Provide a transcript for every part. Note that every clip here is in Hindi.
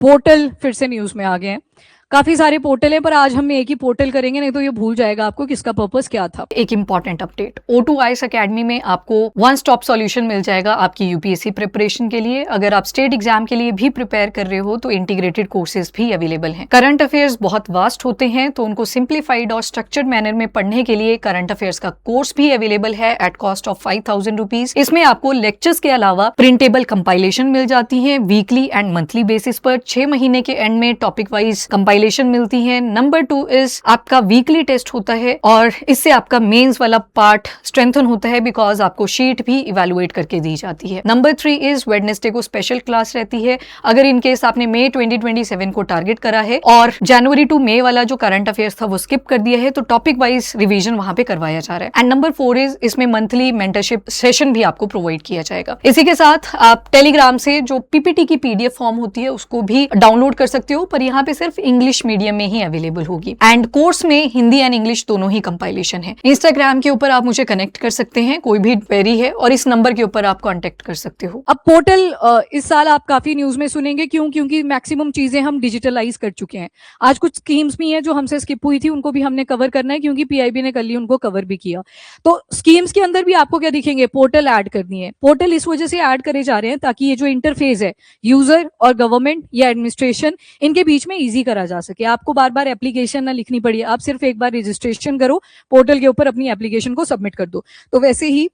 पोर्टल फिर से न्यूज में आ गए हैं। काफी सारे पोर्टल है पर आज हम एक ही पोर्टल करेंगे, नहीं तो ये भूल जाएगा आपको किसका पर्पस क्या था। एक important update, O2 IAS academy में आपको वन स्टॉप सॉल्यूशन मिल जाएगा आपकी यूपीएससी प्रिपरेशन के लिए। अगर आप स्टेट एग्जाम के लिए भी प्रिपेयर कर रहे हो तो इंटीग्रेटेड कोर्सेज भी अवेलेबल हैं। करंट अफेयर्स बहुत वास्ट होते हैं तो उनको सिंप्लीफाइड और स्ट्रक्चर्ड मैनर में पढ़ने के लिए करंट अफेयर्स का कोर्स भी अवेलेबल है एट कॉस्ट ऑफ 5000 रुपीज। इसमें आपको लेक्चर्स के अलावा प्रिंटेबल कंपाइलेशन मिल जाती है वीकली एंड मंथली बेसिस पर। 6 महीने के एंड में टॉपिक वाइज कंपाइलेशन मिलती है। नंबर 2 इज आपका वीकली टेस्ट होता है और इससे आपका मेंस वाला पार्ट स्ट्रेंथन होता है बिकॉज आपको शीट भी इवेलुएट करके दी जाती है। नंबर 3 इज वेडनेसडे को स्पेशल क्लास रहती है। अगर इन केस आपने मई 2027 को टारगेट करा है और जनवरी टू मई वाला जो करंट अफेयर्स था वो स्किप कर दिया है तो टॉपिक वाइज रिवीजन वहां पे करवाया जा रहा है। एंड नंबर 4 इज इसमें मंथली मेंटरशिप सेशन भी आपको प्रोवाइड किया जाएगा। इसी के साथ आप टेलीग्राम से जो पीपीटी की पीडीएफ फॉर्म होती है उसको भी डाउनलोड कर सकते हो, पर यहाँ पे सिर्फ इंग्लिश मीडियम में ही अवेलेबल होगी। एंड कोर्स में हिंदी एंड इंग्लिश दोनों ही कंपाइलेशन है। इंस्टाग्राम के ऊपर आप मुझे कनेक्ट कर सकते हैं, कोई भी क्वेरी है, और इस नंबर के ऊपर आप कांटेक्ट कर सकते हो। अब पोर्टल इस साल आप काफी न्यूज में सुनेंगे, क्योंकि मैक्सिमम चीजें हम डिजिटलाइज कर चुके हैं। आज कुछ स्कीम्स भी हैं जो हमसे स्किप हुई थी, उनको भी हमने कवर करना है क्योंकि पीआईबी ने कल ही उनको कवर भी किया। तो स्कीम्स के अंदर भी आपको क्या दिखेंगे, पोर्टल ऐड करनी है। पोर्टल इस वजह से ऐड करे जा रहे हैं ताकि ये जो इंटरफेस है यूजर और गवर्नमेंट या एडमिनिस्ट्रेशन, इनके बीच में इजी करा जा सके। आपको बार बार एप्लीकेशन ना लिखनी पड़ी, आप सिर्फ एक बार रजिस्ट्रेशन करो, पोर्टल के ऊपर अपनी एप्लीकेशन को सबमिट कर दो। तो वैसे ही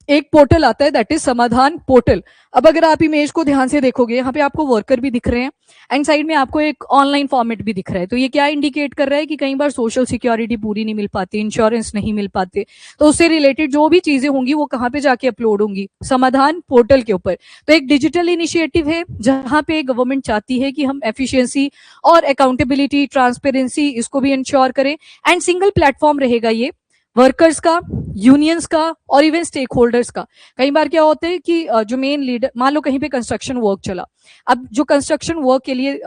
एक पोर्टल आता है दैट इज समाधान पोर्टल। अब अगर आप इमेज को ध्यान से देखोगे, यहाँ पे आपको वर्कर भी दिख रहे हैं एंड साइड में आपको एक ऑनलाइन फॉर्मेट भी दिख रहा है। तो ये क्या इंडिकेट कर रहा है कि कई बार सोशल सिक्योरिटी पूरी नहीं मिल पाती, इंश्योरेंस नहीं मिल पाते, तो उससे रिलेटेड जो भी चीजें होंगी वो कहाँ पे जाके अपलोड होंगी, समाधान पोर्टल के ऊपर। तो एक डिजिटल इनिशिएटिव है जहां पे गवर्नमेंट चाहती है कि हम एफिशिएंसी और अकाउंटेबिलिटी, ट्रांसपेरेंसी इसको भी इंश्योर करें। एंड सिंगल प्लेटफॉर्म रहेगा ये वर्कर्स का, यूनियंस का और इवन स्टेक होल्डर्स का। कई बार क्या होता है कि जो मेन लीडर, मान लो कहीं पे कंस्ट्रक्शन वर्क चला, अब जो कंस्ट्रक्शन वर्क के लिए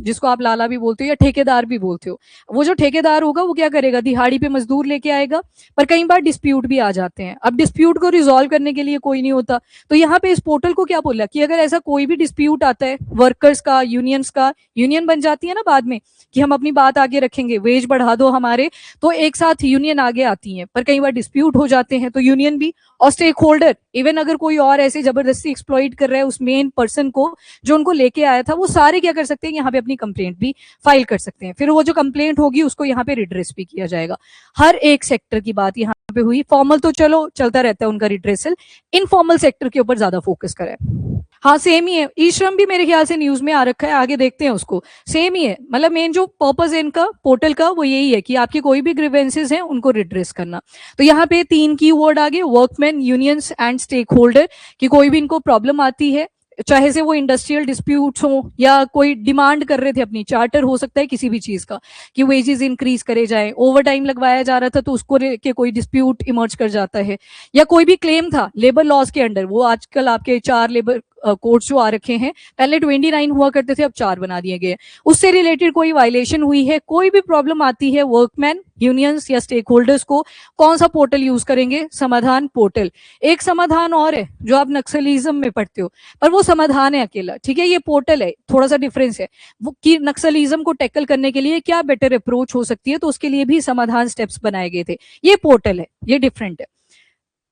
जिसको आप लाला भी बोलते हो या ठेकेदार भी बोलते हो, वो जो ठेकेदार होगा वो क्या करेगा, दिहाड़ी पे मजदूर लेके आएगा। पर कई बार डिस्प्यूट भी आ जाते हैं। अब डिस्प्यूट को रिजॉल्व करने के लिए कोई नहीं होता, तो यहाँ पे इस पोर्टल को क्या बोला कि अगर ऐसा कोई भी डिस्प्यूट आता है वर्कर्स का, यूनियंस का, यूनियन बन जाती है ना बाद में कि हम अपनी बात आगे रखेंगे, वेज बढ़ा दो हमारे, तो एक साथ यूनियन आगे आती है। पर कई बार डिस्प्यूट हो जाते हैं तो यूनियन भी और स्टेक होल्डर, इवन अगर कोई और ऐसे जबरदस्ती एक्सप्लॉइट कर रहा है उस मेन पर्सन को जो उनको लेके आया था, वो सारे क्या कर सकते हैं, यहाँ पे अपनी कंप्लेंट भी फाइल कर सकते हैं। फिर वो जो कंप्लेंट होगी उसको यहाँ पे रिड्रेस भी किया जाएगा। हर एक सेक्टर की बात यहाँ पे हुई। फॉर्मल तो चलो चलता रहता है उनका रिड्रेसल, इनफॉर्मल सेक्टर के ऊपर ज्यादा फोकस करा है। हाँ सेम ही है, ई श्रम भी मेरे ख्याल से न्यूज में आ रखा है, आगे देखते हैं उसको। सेम ही है, मतलब मेन जो पर्पस है इनका पोर्टल का वो यही है कि आपके कोई भी ग्रीवेंसेस हैं उनको रिड्रेस करना। तो यहाँ पे 3 कीवर्ड आगे, workman, unions and stakeholder, कि कोई भी इनको प्रॉब्लम आती है, चाहे से वो इंडस्ट्रियल डिस्प्यूट्स हो या कोई डिमांड कर रहे थे अपनी, चार्टर हो सकता है किसी भी चीज का कि वेजेस इंक्रीज करे जाए, ओवर टाइम लगवाया जा रहा था तो उसको के कोई डिस्प्यूट इमर्ज कर जाता है, या कोई भी क्लेम था लेबर लॉज के अंडर, वो आजकल आपके 4 लेबर कोड्स जो आ रखे हैं, पहले 29 हुआ करते थे, अब 4 बना दिए गए, उससे रिलेटेड कोई वायलेशन हुई है, कोई भी प्रॉब्लम आती है वर्कमैन, यूनियंस या स्टेक होल्डर्स को, कौन सा पोर्टल यूज करेंगे, समाधान पोर्टल। एक समाधान और है जो आप नक्सलिज्म में पढ़ते हो, पर वो समाधान है अकेला, ठीक है, ये पोर्टल है, थोड़ा सा डिफरेंस है। वो कि नक्सलिज्म को टैकल करने के लिए क्या बेटर अप्रोच हो सकती है, तो उसके लिए भी समाधान स्टेप्स बनाए गए थे। ये पोर्टल है, ये डिफरेंट है।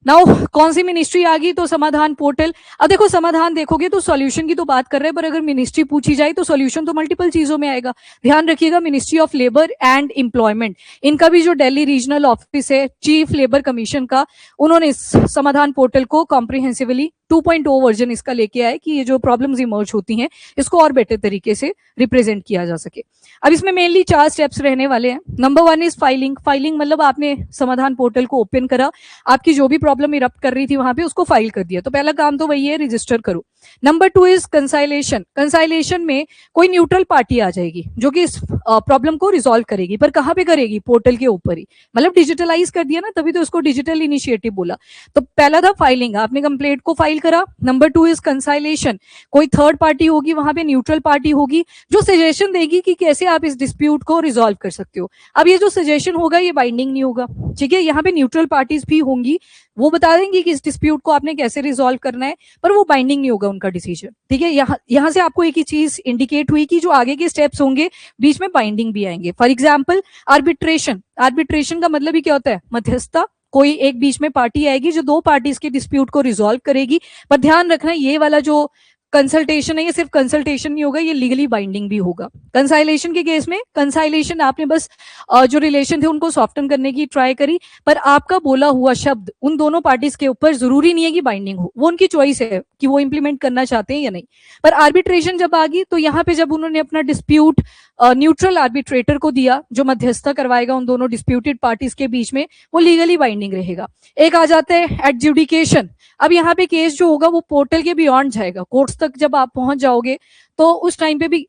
नाउ कौन सी मिनिस्ट्री आ गई, तो समाधान पोर्टल। अब देखो समाधान देखोगे तो सॉल्यूशन की तो बात कर रहे हैं, पर अगर मिनिस्ट्री पूछी जाए तो सॉल्यूशन तो मल्टीपल चीजों में आएगा। ध्यान रखिएगा, ministry of labour and employment, इनका भी जो दिल्ली रीजनल ऑफिस है चीफ लेबर कमीशन का, उन्होंने समाधान पोर्टल को कॉम्प्रिहेंसिवली 2.0 वर्जन इसका लेके आए कि ये जो प्रॉब्लम्स इमर्ज होती हैं इसको और बेटर तरीके से रिप्रेजेंट किया जा सके। अब इसमें मेनली 4 स्टेप्स रहने वाले हैं। Number 1 is filing. फाइलिंग मतलब आपने समाधान पोर्टल को ओपन करा, आपकी जो भी प्रॉब्लम इरप्ट कर रही थी वहां पे उसको फाइल कर दिया, तो पहला काम तो वही है, रजिस्टर करो। Number 2 is कंसाइलेशन। कंसाइलेशन में कोई न्यूट्रल पार्टी आ जाएगी जो कि इस प्रॉब्लम को रिजॉल्व करेगी, पर कहाँ पे करेगी, पोर्टल के ऊपर ही, मतलब डिजिटलाइज कर दिया ना, तभी तो उसको डिजिटल इनिशिएटिव बोला। तो पहला था फाइलिंग, आपने कंप्लेंट को फाइल करा। नंबर 2 इज कंसाइलेशन, कोई थर्ड पार्टी होगी वहां पे, न्यूट्रल पार्टी होगी जो सजेशन देगी कि कैसे आप इस डिस्प्यूट को रिजॉल्व कर सकते हो। अब ये जो सजेशन होगा ये बाइंडिंग नहीं होगा, ठीक है, यहाँ पे न्यूट्रल पार्टीज भी होंगी, वो बता देंगी कि इस डिस्प्यूट को आपने कैसे रिजॉल्व करना है, पर वो बाइंडिंग नहीं होगा उनका डिसीजन। ठीक है, यहाँ से आपको एक ही चीज इंडिकेट हुई कि जो आगे के स्टेप्स होंगे बीच में बाइंडिंग भी आएंगे। फॉर एग्जाम्पल आर्बिट्रेशन, आर्बिट्रेशन का मतलब ही क्या होता है? मध्यस्थता। कोई एक बीच में पार्टी आएगी जो दो पार्टीज के डिस्प्यूट को रिजॉल्व करेगी। पर ध्यान रखना, ये वाला जो कंसल्टेशन है ये सिर्फ कंसल्टेशन नहीं होगा, ये लीगली बाइंडिंग भी होगा। कंसाइलेशन के केस में, कंसाइलेशन आपने बस जो रिलेशन थे उनको सॉफ्टन करने की ट्राई करी, पर आपका बोला हुआ शब्द उन दोनों पार्टीज के ऊपर जरूरी नहीं है कि बाइंडिंग हो, वो उनकी चॉइस है कि वो इंप्लीमेंट करना चाहते हैं या नहीं। पर आर्बिट्रेशन जब आ गई तो यहाँ पे जब उन्होंने अपना डिस्प्यूट न्यूट्रल आर्बिट्रेटर को दिया जो मध्यस्थता करवाएगा उन दोनों डिस्प्यूटेड पार्टीज के बीच में, वो लीगली बाइंडिंग रहेगा। एक आ जाता है एडजुडिकेशन। अब यहाँ पे केस जो होगा वो पोर्टल के बियॉन्ड जाएगा, कोर्ट्स तक जब आप पहुंच जाओगे तो उस टाइम पे भी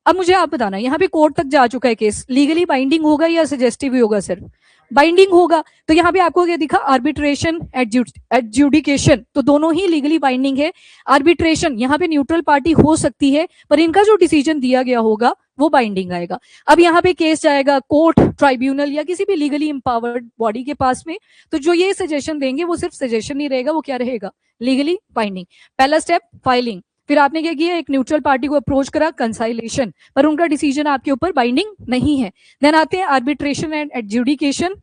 अब मुझे आप बताना, यहाँ पे कोर्ट तक जा चुका है केस, लीगली बाइंडिंग होगा या सजेस्टिव ही होगा? सिर्फ बाइंडिंग होगा। तो यहाँ पे आपको क्या दिखा? आर्बिट्रेशन, एडजुडिकेशन, तो दोनों ही लीगली बाइंडिंग है। आर्बिट्रेशन यहाँ पे न्यूट्रल पार्टी हो सकती है पर इनका जो डिसीजन दिया गया होगा वो बाइंडिंग आएगा। अब यहाँ पे केस जाएगा कोर्ट, ट्राइब्यूनल या किसी भी लीगली एम्पावर्ड बॉडी के पास में, तो जो ये सजेशन देंगे वो सिर्फ सजेशन नहीं रहेगा, वो क्या रहेगा? Legally binding. पहला स्टेप फाइलिंग, फिर आपने क्या किया? एक न्यूट्रल पार्टी को अप्रोच करा, कंसाइलेशन, पर उनका डिसीजन आपके ऊपर बाइंडिंग नहीं है। देन आते हैं आर्बिट्रेशन एंड एडजुडिकेशन,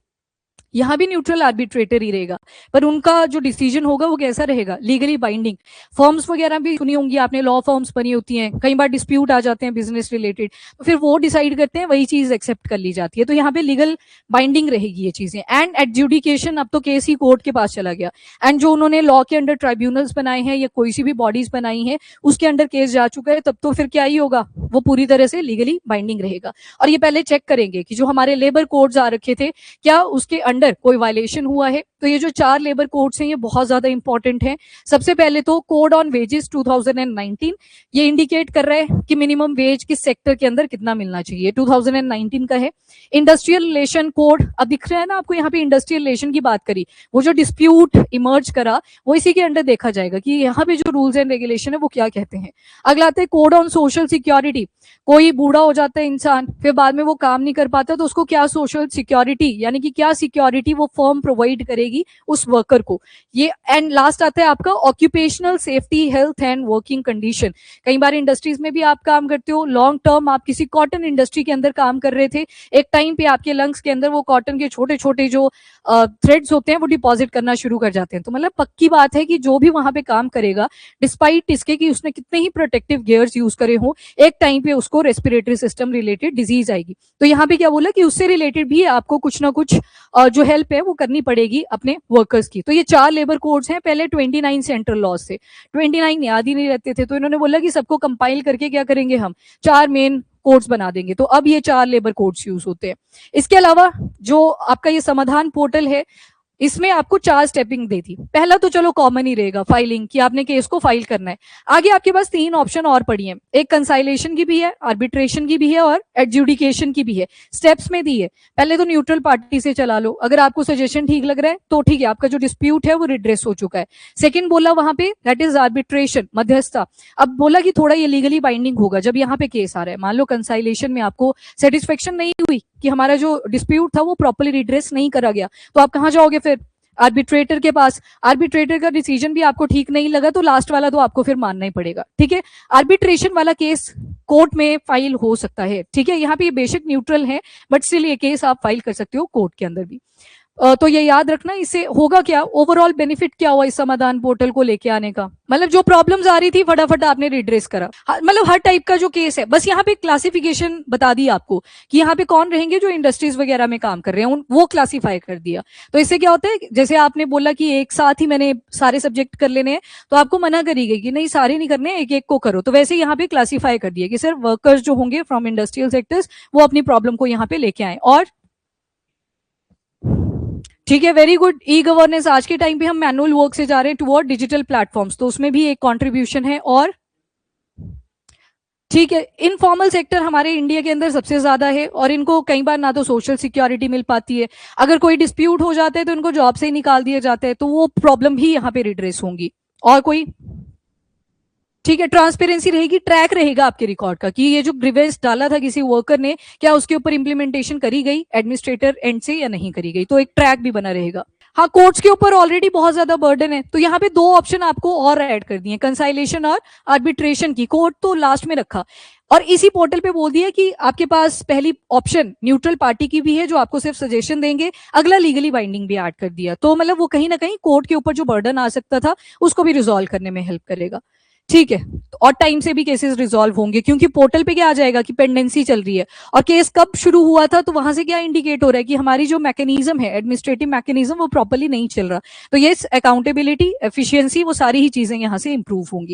यहाँ भी न्यूट्रल आर्बिट्रेटर ही रहेगा पर उनका जो डिसीजन होगा वो कैसा रहेगा? Legally binding. फॉर्म्स वगैरह भी सुनी होंगी आपने, लॉ फॉर्म्स बनी होती हैं, कई बार डिस्प्यूट आ जाते हैं बिजनेस रिलेटेड, तो फिर वो डिसाइड करते हैं, वही चीज एक्सेप्ट कर ली जाती है, तो यहाँ पे लीगल बाइंडिंग रहेगी ये चीजें। एंड एडजुडिकेशन, अब तो केस ही कोर्ट के पास चला गया, एंड जो उन्होंने लॉ के अंडर ट्राइब्यूनल्स बनाए हैं या कोई सी भी बॉडीज बनाई हैं उसके अंडर केस जा चुका है, तब तो फिर क्या ही होगा? वो पूरी तरह से लीगली बाइंडिंग रहेगा। और ये पहले चेक करेंगे कि जो हमारे लेबर कोड्स आ रखे थे क्या उसके अंडर कोई वायलेशन हुआ है। तो ये जो 4 लेबर कोड्स हैं ये बहुत ज्यादा इंपॉर्टेंट हैं। सबसे पहले तो कोड ऑन वेजेस 2019, ये इंडिकेट कर रहा है कि मिनिमम वेज किस सेक्टर के अंदर कितना मिलना चाहिए, 2019 का है। इंडस्ट्रियल रिलेशन कोड, अब दिख रहा है ना आपको, यहाँ पे इंडस्ट्रियल रिलेशन की बात करी, वो जो डिस्प्यूट इमर्ज करा वो इसी के अंडर देखा जाएगा कि यहाँ पे जो रूल्स एंड रेगुलेशन है वो क्या कहते हैं। अगला आता है कोड ऑन सोशल सिक्योरिटी, कोई बूढ़ा हो जाता है इंसान, फिर बाद में वो काम नहीं कर पाता, तो उसको क्या सोशल सिक्योरिटी यानी कि क्या सिक्योरिटी वो फर्म प्रोवाइड करेगी उस वर्कर को, ये। एंड लास्ट आता है आपका occupational safety, health and working condition. कई बार इंडस्ट्रीज में भी आप काम करते हो, लॉन्ग टर्म आप किसी कॉटन इंडस्ट्री के अंदर काम कर रहे थे, एक टाइम पे आपके लंग्स के अंदर वो कॉटन के छोटे छोटे जो थ्रेड्स होते हैं वो डिपॉजिट करना शुरू कर जाते हैं, तो मतलब पक्की बात है कि जो भी वहां पे काम करेगा डिस्पाइट इसके कि उसने कितने ही प्रोटेक्टिव गियर्स यूज करे हो, एक टाइम पे उसको रेस्पिरेटरी सिस्टम रिलेटेड डिजीज आएगी। तो यहाँ पे क्या बोला कि उससे रिलेटेड भी आपको कुछ ना कुछ जो हेल्प है वो करनी पड़ेगी अपने वर्कर्स की। तो ये 4 लेबर कोड्स हैं, पहले 29 सेंट्रल लॉज से, 29 याद ही नहीं रहते थे, तो इन्होंने बोला कि सबको कंपाइल करके क्या करेंगे, हम 4 मेन कोड्स बना देंगे, तो अब ये 4 लेबर कोड्स यूज होते हैं। इसके अलावा जो आपका ये समाधान पोर्टल है इसमें आपको 4 स्टेपिंग दी थी। पहला तो चलो कॉमन ही रहेगा, फाइलिंग, कि आपने केस को फाइल करना है। आगे आपके पास 3 ऑप्शन और पड़ी हैं, एक कंसाइलेशन की भी है, आर्बिट्रेशन की भी है और एडजुडिकेशन की भी है, स्टेप्स में दी है। पहले तो न्यूट्रल पार्टी से चला लो, अगर आपको सजेशन ठीक लग रहा है तो ठीक है, आपका जो डिस्प्यूट है वो रिड्रेस हो चुका है। सेकेंड बोला वहां पे दैट इज आर्बिट्रेशन, मध्यस्थता। अब बोला कि थोड़ा ये लीगली बाइंडिंग होगा जब यहाँ पे केस आ रहा है, मान लो कंसाइलेशन में आपको सेटिस्फेक्शन नहीं हुई कि हमारा जो डिस्प्यूट था वो प्रॉपर्ली रिड्रेस नहीं करा गया, तो आप कहाँ जाओगे फिर? आर्बिट्रेटर के पास। आर्बिट्रेटर का डिसीजन भी आपको ठीक नहीं लगा तो लास्ट वाला तो आपको फिर मानना ही पड़ेगा, ठीक है। आर्बिट्रेशन वाला केस कोर्ट में फाइल हो सकता है, ठीक है, यहाँ पे ये बेशक न्यूट्रल है बट स्टिल ये केस आप फाइल कर सकते हो कोर्ट के अंदर भी। तो ये याद रखना, इससे होगा क्या, ओवरऑल बेनिफिट क्या हुआ इस समाधान पोर्टल को लेके आने का, मतलब जो प्रॉब्लम्स आ रही थी फटाफट आपने रिड्रेस करा, मतलब हर टाइप का जो केस है। बस यहाँ पे क्लासिफिकेशन बता दी आपको कि यहाँ पे कौन रहेंगे जो इंडस्ट्रीज वगैरह में काम कर रहे हैं, वो क्लासीफाई कर दिया। तो इससे क्या होता है, जैसे आपने बोला कि एक साथ ही मैंने सारे सब्जेक्ट कर लेने हैं, तो आपको मना करी गई कि नहीं सारे नहीं करने, एक एक को करो, तो वैसे यहाँ पे क्लासीफाई कर दिया कि सिर्फ वर्कर्स जो होंगे फ्रॉम इंडस्ट्रियल सेक्टर्स वो अपनी प्रॉब्लम को यहाँ पे लेके आए। और ठीक है, वेरी गुड। ई गवर्नेंस, आज के टाइम पे हम मैनुअल वर्क से जा रहे हैं टुवर्ड डिजिटल प्लेटफॉर्म्स, तो उसमें भी एक कंट्रीब्यूशन है। और ठीक है, इनफॉर्मल सेक्टर हमारे इंडिया के अंदर सबसे ज्यादा है और इनको कई बार ना तो सोशल सिक्योरिटी मिल पाती है, अगर कोई डिस्प्यूट हो जाता है तो इनको जॉब से ही निकाल दिया जाता है, तो वो प्रॉब्लम भी यहाँ पे रिड्रेस होंगी। और कोई, ठीक है, ट्रांसपेरेंसी रहेगी, ट्रैक रहेगा आपके रिकॉर्ड का कि ये जो ग्रीवेंस डाला था किसी वर्कर ने, क्या उसके ऊपर इंप्लीमेंटेशन करी गई एडमिनिस्ट्रेटर एंड से या नहीं करी गई, तो एक ट्रैक भी बना रहेगा। हाँ, कोर्ट्स के ऊपर ऑलरेडी बहुत ज्यादा बर्डन है, तो यहाँ पे 2 ऑप्शन आपको और ऐड कर दिए, कंसाइलेशन और आर्बिट्रेशन की। कोर्ट तो लास्ट में रखा, और इसी पोर्टल पे बोल दिया कि आपके पास पहली ऑप्शन न्यूट्रल पार्टी की भी है जो आपको सिर्फ सजेशन देंगे, अगला लीगली बाइंडिंग भी ऐड कर दिया। तो मतलब वो कहीं ना कहीं कोर्ट के ऊपर जो बर्डन आ सकता था उसको भी रिजॉल्व करने में हेल्प करेगा। ठीक है, और टाइम से भी केसेस रिजॉल्व होंगे, क्योंकि पोर्टल पे क्या आ जाएगा कि पेंडेंसी चल रही है, और केस कब शुरू हुआ था, तो वहां से क्या इंडिकेट हो रहा है कि हमारी जो मैकेनिज्म है, एडमिनिस्ट्रेटिव मैकेनिज्म, वो प्रॉपर्ली नहीं चल रहा। तो ये अकाउंटेबिलिटी, एफिशिएंसी, वो सारी ही चीजें यहाँ से इंप्रूव होंगी।